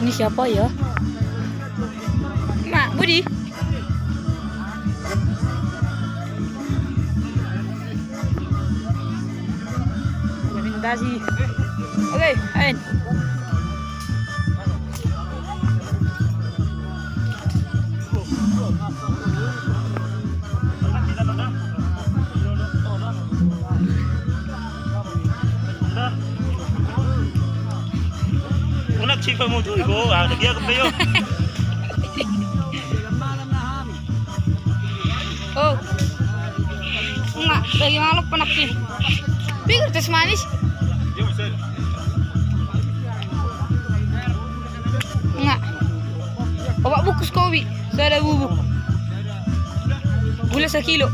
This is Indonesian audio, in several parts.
Ini siapa ya? Mak Budi. Presentasi. Oke, ayo. Unak siapa mo tuh ibu? Ada dia kepeyo. Oh, enggak, lagi malu penak sih. Pikir tes manis. Enggak. Bapak bukus kopi, saya ada bubuk. Gula 1 kilo.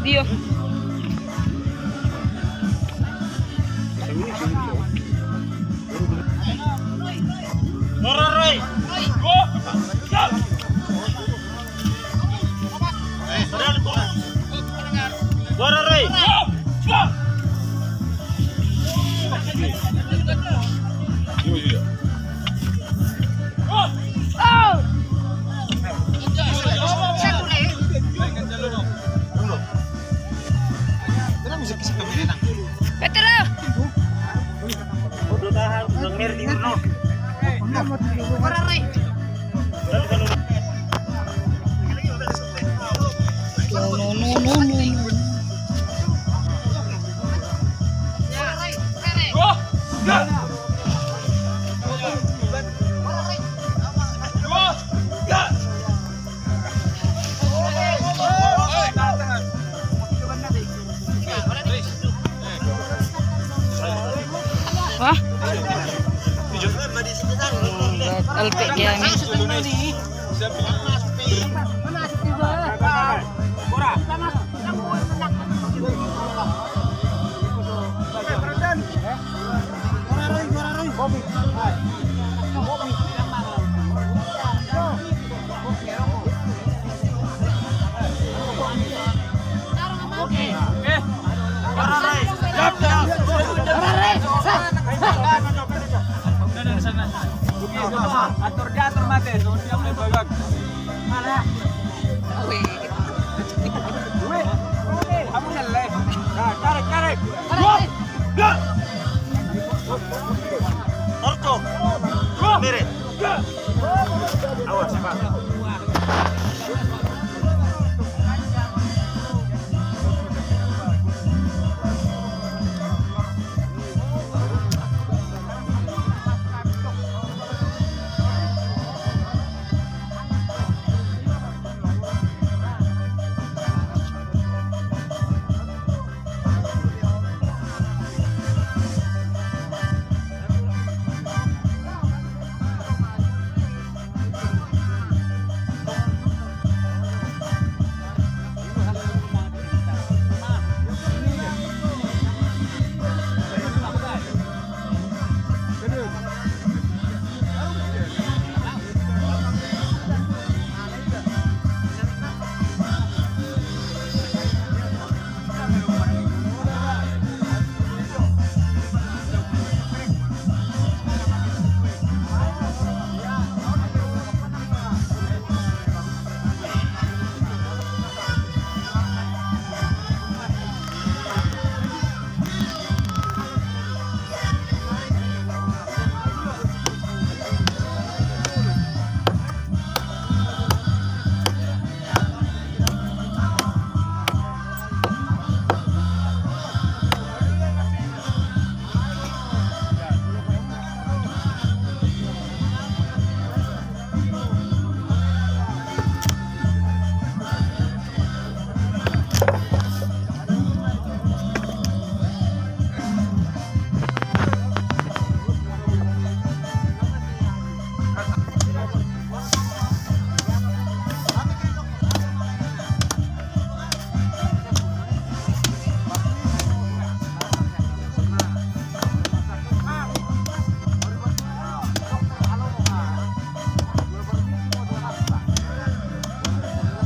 Dio. Bora Roy. Go. Go. Bora Roy. Go. Oh. Petro. Udah tahan, udah ngerti dulu. Bora Roy. No. Wah. LP Gaming. Atur diatur mate, so siap le bagag. Mana? Weh. Kamu nyelek. Nah, tarik. Go. Orto. Mere. Awas, Pak.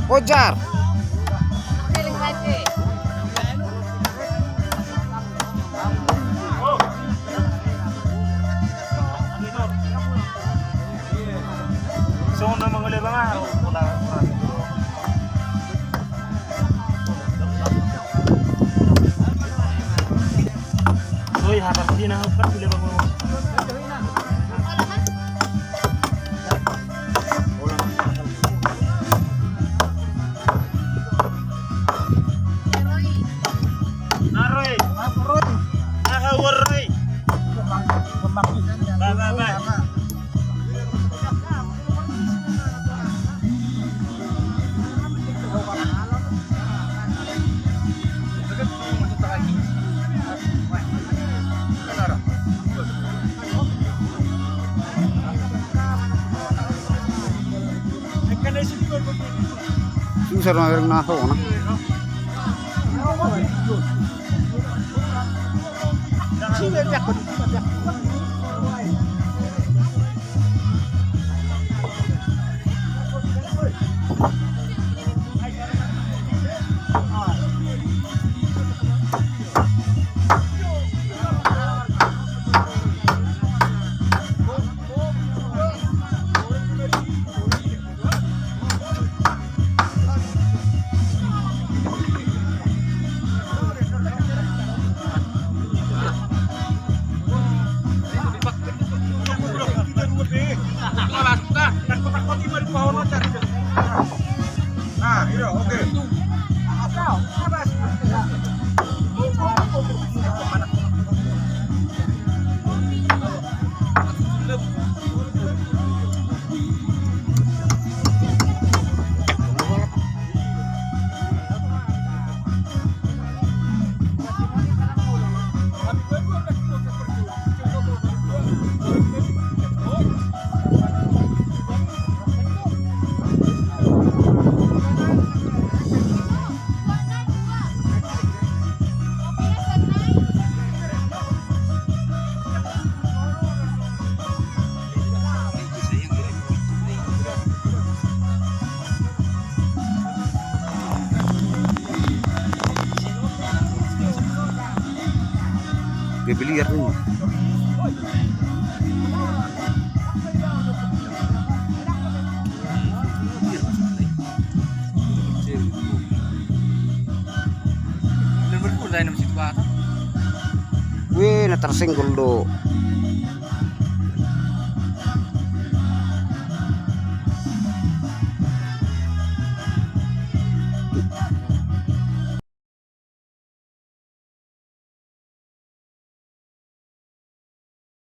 Ojar. So na mga leba nga. Wala. Uy, habang hindi na hapar, bila ba mo? Naroy! Nakawaroy! Ba. Susah na na ako na. Bibili rin. Wih, natersinggol do.